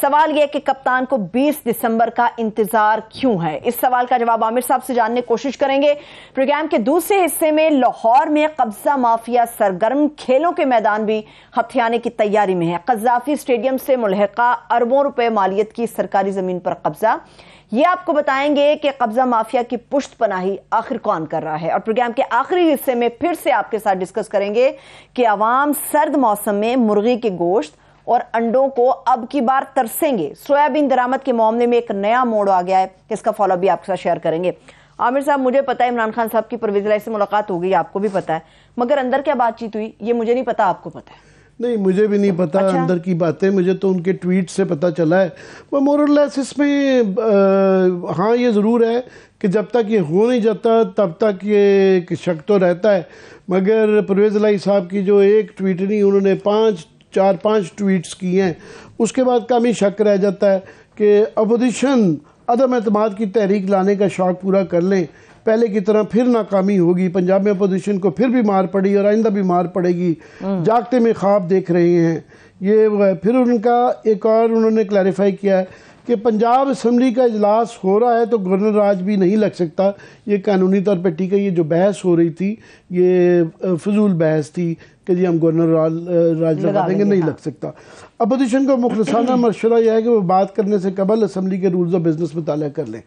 سوال یہ کہ کپتان کو 20 دسمبر کا انتظار کیوں ہے؟ اس سوال کا جواب عامر صاحب سے جاننے کی کوشش کریں گے۔ پروگرام کے دوسرے حصے میں لاہور میں قبضہ مافیا سرگرم، کھیلوں کے میدان بھی ہتھیانے کی تیاری میں ہے۔ قذافی اسٹیڈیم سے ملحقہ اربوں روپے مالیت کی سرکاری زمین پر قبضہ، یہ آپ کو بتائیں گے کہ قبضہ مافیا کی پشت پناہی آخر کون کر رہا ہے۔ اور پروگرام کے آخری حصے میں پھر سے آپ کے ساتھ ڈسکس کریں گے کہ عوام سرد موسم میں مرغی کے گوشت اور انڈوں کو اب کی بار ترسیں گے۔ سویابین درآمد کے معاملے میں ایک نیا موڑ آ گیا ہے، اس کا فالو بھی آپ کے ساتھ شیئر کریں گے۔ عامر صاحب، مجھے پتا ہے عمران خان صاحب کی پرویز الہی سے ملاقات ہو گئی، آپ کو بھی پتا ہے، مگر اندر کیا بات چیت ہوئی یہ مجھے نہیں پتا، آپ کو پتا ہے؟ نہیں، مجھے بھی نہیں پتا اندر کی باتیں، مجھے تو ان کے ٹویٹ سے پتا چلا ہے۔ وہ مور اور لیس اس میں ہاں یہ ضرور ہے کہ جب تک یہ ہو نہیں جاتا تب تک یہ شک تو رہتا ہے، مگر پرویز الہی صاحب کی جو ایک ٹویٹ نہیں، انہوں نے 4-5 ٹویٹس کی ہیں، اس کے بعد کم ہی شک رہ جاتا ہے کہ اپوزیشن عدم اعتماد کی تحریک لانے کا شوق پورا کر لیں، پہلے کی طرح پھر ناکامی ہوگی، پنجاب میں اپوزیشن کو پھر بھی مار پڑی اور آئندہ بھی مار پڑے گی، جاگتے میں خواب دیکھ رہے ہیں یہ وہ ہے۔ پھر ان کا ایک اور انہوں نے کلیریفائی کیا ہے کہ پنجاب اسمبلی کا اجلاس ہو رہا ہے تو گورنر راج بھی نہیں لگ سکتا، یہ قانونی طور پہ ٹھیک ہے، یہ جو بحث ہو رہی تھی یہ فضول بحث تھی کہ جی ہم گورنر راج لگا دیں گے، نہیں لگ سکتا۔ اپوزیشن کو مخلصانہ مشورہ یہ ہے کہ وہ بات کرنے سے قبل اسمبلی کے رولز آف بزنس مطالعہ کر لیں۔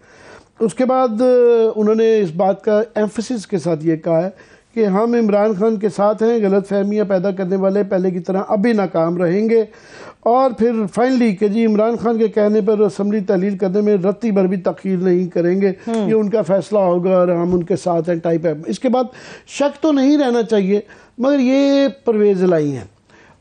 اس کے بعد انہوں نے اس بات کا ایمفسس کے ساتھ یہ کہا ہے کہ ہم عمران خان کے ساتھ ہیں، غلط فہمیاں پیدا کرنے والے پہلے کی طرح اب بھی ناکام رہیں گے، اور پھر فائنلی کہ جی عمران خان کے کہنے پر اسمبلی تحلیل کرنے میں رتی بھر بھی تاخیر نہیں کریں گے، یہ ان کا فیصلہ ہوگا اور ہم ان کے ساتھ ہیں ٹائپ ہے۔ اس کے بعد شک تو نہیں رہنا چاہیے، مگر یہ پرویز الہی ہیں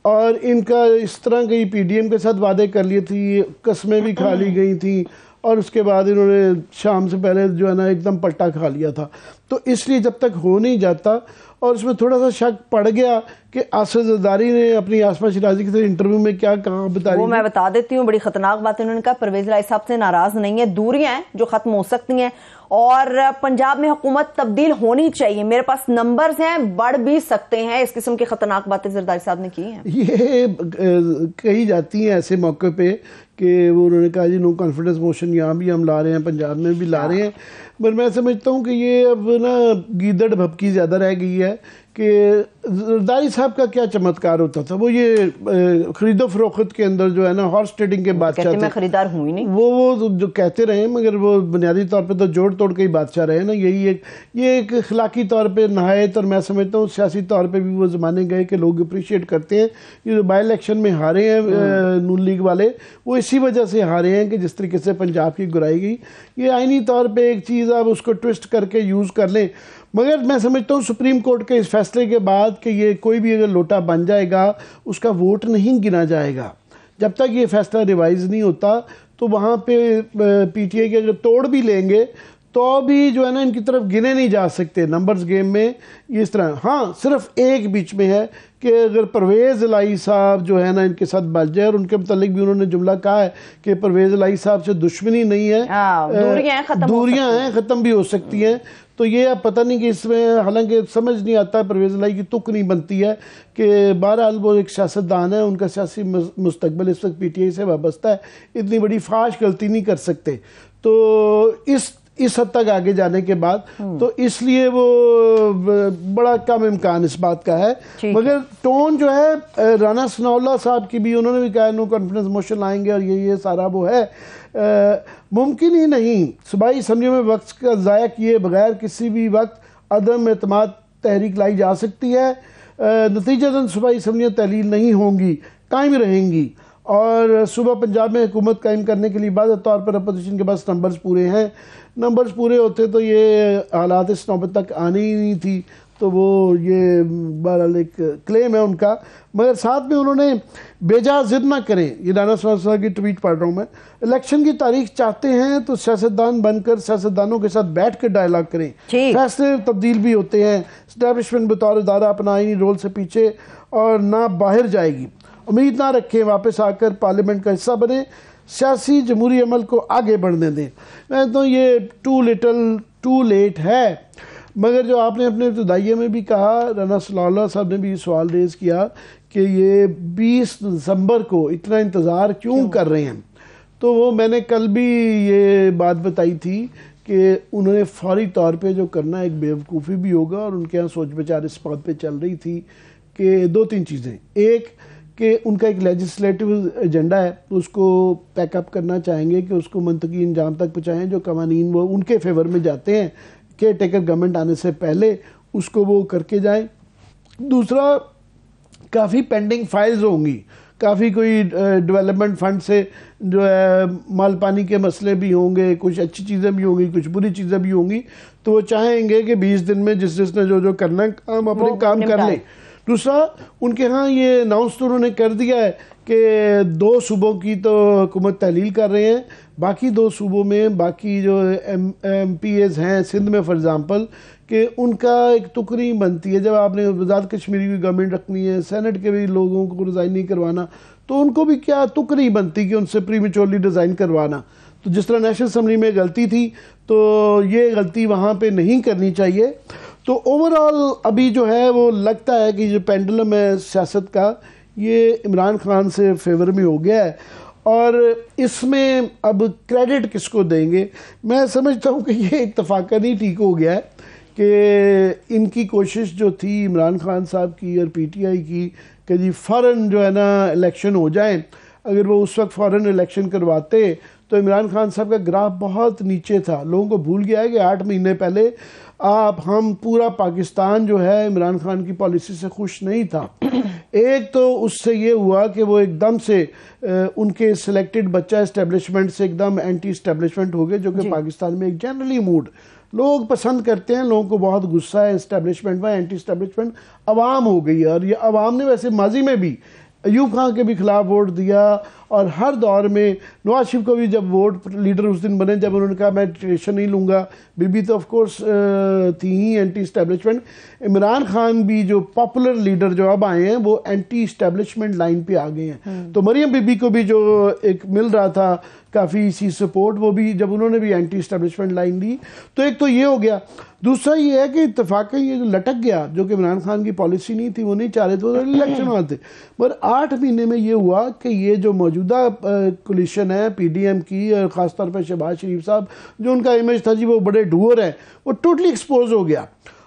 اور ان کا اس طرح کی پی ڈی ایم کے ساتھ وعدے کر لیے تھی، قسمیں بھی کھا لی گئی تھیں، اور اس کے بعد انہوں نے شام سے پہلے جو ہے نا ایک دم پلٹا کھا لیا تھا۔ تو اس لیے جب تک ہو نہیں جاتا، اور اس میں تھوڑا سا شک پڑ گیا کہ آصف زرداری نے اپنی آسمہ شیرازی کے انٹرویو میں کیا کہا بتا رہی، وہ میں بتا دیتی ہوں، بڑی خطرناک بات انہوں نے کہا، پرویز الہی صاحب سے ناراض نہیں ہے، دوریاں ہیں جو ختم ہو سکتی ہیں اور پنجاب میں حکومت تبدیل ہونی چاہیے، میرے پاس نمبرز ہیں، بڑھ بھی سکتے ہیں، اس قسم کی خطرناک باتیں زرداری صاحب نے کی ہیں۔ یہ کہی جاتی ہیں ایسے موقع پہ کہ وہ انہوں نے کہا جی نو کانفیڈنس موشن یہاں بھی ہم لا رہے ہیں، پنجاب میں بھی لا رہے ہیں، پر میں سمجھتا ہوں کہ یہ اب نا گیدڑ بھپکی زیادہ رہ گئی ہے کہ زرداری صاحب کا کیا چمتکار ہوتا تھا، وہ یہ خرید و فروخت کے اندر جو ہے نا ہارس ٹریڈنگ کے بادشاہ تھے، میں خریدار ہوں ہی نہیں، وہ جو کہتے رہے، مگر وہ بنیادی طور پہ تو جوڑ توڑ کے ہی بادشاہ رہے نا، یہ ایک اخلاقی طور پہ نہایت، اور میں سمجھتا ہوں سیاسی طور پہ بھی وہ زمانے گئے کہ لوگ اپریشیٹ کرتے ہیں۔ یہ جو بائی الیکشن میں ہارے ہیں نون لیگ والے، وہ اسی وجہ سے ہارے ہیں کہ جس طریقے سے پنجاب کی گرائی گئی، یہ آئینی طور پہ ایک چیز آپ اس کو ٹوسٹ کر کے یوز کر لیں، مگر میں سمجھتا ہوں سپریم کورٹ کے اس فیصلے کے بعد کہ یہ کوئی بھی اگر لوٹا بن جائے گا اس کا ووٹ نہیں گنا جائے گا، جب تک یہ فیصلہ ریوائز نہیں ہوتا، تو وہاں پہ پی ٹی آئی کے اگر توڑ بھی لیں گے تو بھی جو ہے نا ان کی طرف گنے نہیں جا سکتے نمبرز گیم میں، یہ اس طرح۔ ہاں صرف ایک بیچ میں ہے کہ اگر پرویز الہی صاحب جو ہے نا ان کے ساتھ بچ جائے، اور ان کے متعلق بھی انہوں نے جملہ کہا ہے کہ پرویز الہی صاحب سے دشمنی نہیں ہے، دوریاں ہیں، ختم بھی ہو سکتی ہیں، تو یہ اب پتہ نہیں کہ اس میں، حالانکہ سمجھ نہیں آتا، پرویز الہی کی تک نہیں بنتی ہے کہ بہرحال وہ ایک سیاستدان ہے، ان کا سیاسی مستقبل اس وقت پی ٹی آئی سے وابستہ ہے، اتنی بڑی فاش غلطی نہیں کر سکتے، تو اس حد تک آگے جانے کے بعد، تو اس لیے وہ بڑا کم امکان اس بات کا ہے، مگر ٹون جو ہے رانا ثناء اللہ صاحب کی بھی، انہوں نے بھی کہا نو کانفیڈنس موشن لائیں گے، اور یہ سارا وہ ہے، ممکن ہی نہیں صوبائی اسمبلی میں وقت کا ضائع کیے بغیر کسی بھی وقت عدم اعتماد تحریک لائی جا سکتی ہے، نتیجتاً صوبائی اسمبلیاں تحلیل نہیں ہوں گی، قائم رہیں گی، اور صوبہ پنجاب میں حکومت قائم کرنے کے لیے بعض طور پر اپوزیشن کے پاس نمبرز پورے ہیں، نمبرز پورے ہوتے تو یہ حالات اس نوبت تک آنی ہی نہیں تھی، تو وہ یہ بہرحال ایک کلیم ہے ان کا، مگر ساتھ میں انہوں نے بیجا ضد نہ کریں، یہ رانا ثناء اللہ صاحب کی ٹویٹ پڑھ رہا ہوں میں، الیکشن کی تاریخ چاہتے ہیں تو سیاستدان بن کر سیاستدانوں کے ساتھ بیٹھ کر ڈائلاگ کریں، فیصلے تبدیل بھی ہوتے ہیں، اسٹیبلشمنٹ بطور ادارہ اپنا آئینی رول سے پیچھے اور نہ باہر جائے گی، امید نہ رکھیں واپس آ کر پارلیمنٹ کا حصہ بنیں، سیاسی جمہوری عمل کو آگے بڑھنے دیں۔ میں تو یہ ٹو لیٹ ہے، مگر جو آپ نے اپنے ابتدائیے میں بھی کہا، رانا ثناء اللہ صاحب نے بھی سوال ریز کیا کہ یہ 20 دسمبر کو اتنا انتظار کیوں کر رہے ہیں، تو وہ میں نے کل بھی یہ بات بتائی تھی کہ انہوں نے فوری طور پہ جو کرنا ایک بیوقوفی بھی ہوگا، اور ان کے یہاں سوچ بچار اس بات پہ چل رہی تھی کہ 2-3 چیزیں. ایک کہ ان کا ایک لیجسلیٹو ایجنڈا ہے، اس کو پیک اپ کرنا چاہیں گے کہ اس کو منطقی انجام تک پہنچائیں. جو قوانین وہ ان کے فیور میں جاتے ہیں کیئر ٹیکر گورنمنٹ آنے سے پہلے اس کو وہ کر کے جائیں. دوسرا، کافی پینڈنگ فائلز ہوں گی، کافی کوئی ڈیولپمنٹ فنڈ سے جو ہے مال پانی کے مسئلے بھی ہوں گے، کچھ اچھی چیزیں بھی ہوں گی، کچھ بری چیزیں بھی ہوں گی. تو وہ چاہیں گے کہ 20 دن میں جس نے جو کرنا کام اپنے کام کر لیں. دوسرا، ان کے ہاں یہ اناؤنس تو انہوں نے کر دیا ہے کہ 2 صوبوں کی تو حکومت تحلیل کر رہے ہیں، باقی 2 صوبوں میں باقی جو ایم پی ایز ہیں سندھ میں فار ایگزامپل، کہ ان کا ایک ٹکری بنتی ہے. جب آپ نے آزاد کشمیری کی گورنمنٹ رکھنی ہے، سینٹ کے بھی لوگوں کو ریزائن نہیں کروانا، تو ان کو بھی کیا ٹکری بنتی کہ ان سے پری میچورلی ریزائن کروانا. تو جس طرح نیشنل اسمبلی میں غلطی تھی تو یہ غلطی وہاں پہ نہیں کرنی چاہیے. تو اوورآل ابھی جو ہے وہ لگتا ہے کہ جو پینڈولم ہے سیاست کا یہ عمران خان سے فیور میں ہو گیا ہے. اور اس میں اب کریڈٹ کس کو دیں گے؟ میں سمجھتا ہوں کہ یہ اتفاقاً ہی ٹھیک ہو گیا ہے کہ ان کی کوشش جو تھی عمران خان صاحب کی اور پی ٹی آئی کی کہ جی فوراً جو ہے نا الیکشن ہو جائیں، اگر وہ اس وقت فوراً الیکشن کرواتے تو عمران خان صاحب کا گراف بہت نیچے تھا. لوگوں کو بھول گیا ہے کہ 8 مہینے پہلے ہم پورا پاکستان جو ہے عمران خان کی پالیسی سے خوش نہیں تھا. ایک تو اس سے یہ ہوا کہ وہ ایک دم سے ان کے سلیکٹڈ بچہ اسٹیبلشمنٹ سے ایک دم اینٹی اسٹیبلشمنٹ ہو گئے، جو کہ پاکستان میں ایک جنرلی موڈ لوگ پسند کرتے ہیں. لوگوں کو بہت غصہ ہے اسٹیبلشمنٹ میں، اینٹی اسٹیبلشمنٹ عوام ہو گئی ہے. اور یہ عوام نے ویسے ماضی میں بھی ایوب خان کے بھی خلاف ووٹ دیا، اور ہر دور میں نواز شریف کو بھی جب ووٹ لیڈر اس دن بنے جب انہوں نے کہا میں ٹریشن نہیں لوں گا، بی بی تو آف کورس تھی ہی اینٹی اسٹیبلشمنٹ. عمران خان بھی جو پاپولر لیڈر جو اب آئے ہیں وہ اینٹی اسٹیبلشمنٹ لائن پہ آ گئے ہیں. تو مریم بی بی کو بھی جو ایک مل رہا تھا کافی سی سپورٹ، وہ بھی جب انہوں نے بھی اینٹی اسٹیبلشمنٹ لائن لی تو ایک تو یہ ہو گیا. دوسرا یہ ہے کہ اتفاقاً یہ جو لٹک گیا، جو کہ عمران خان کی پالیسی نہیں تھی، وہ نہیں چاہ رہے تھے الیکشن آتے، پر 8 مہینے میں یہ ہوا کہ یہ جو موجودہ کولیشن ہے پی ڈی ایم کی، اور خاص طور پہ شہباز شریف صاحب جو ان کا امیج تھا جی وہ بڑے ڈوور ہیں، وہ ٹوٹلی ایکسپوز ہو گیا.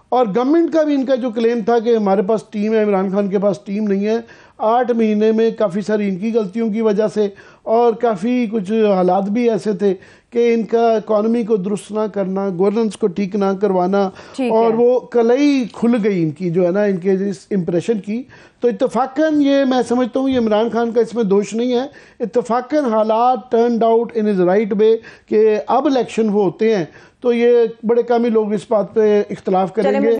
اور گورنمنٹ کا بھی ان کا جو کلیم تھا کہ ہمارے پاس ٹیم ہے، عمران خان کے پاس ٹیم نہیں ہے، 8 مہینے میں کافی ساری ان کی غلطیوں کی وجہ سے اور کافی کچھ حالات بھی ایسے تھے کہ ان کا اکانومی کو درست نہ کرنا، گورننس کو ٹھیک نہ کروانا، اور وہ کلئی کھل گئی ان کی جو ہے نا ان کے اس امپریشن کی. تو اتفاقاً یہ میں سمجھتا ہوں یہ عمران خان کا اس میں دوش نہیں ہے، اتفاقاً حالات turned out in his right way کہ اب الیکشن وہ ہوتے ہیں تو یہ بڑے کمی لوگ اس بات پہ اختلاف کریں گے.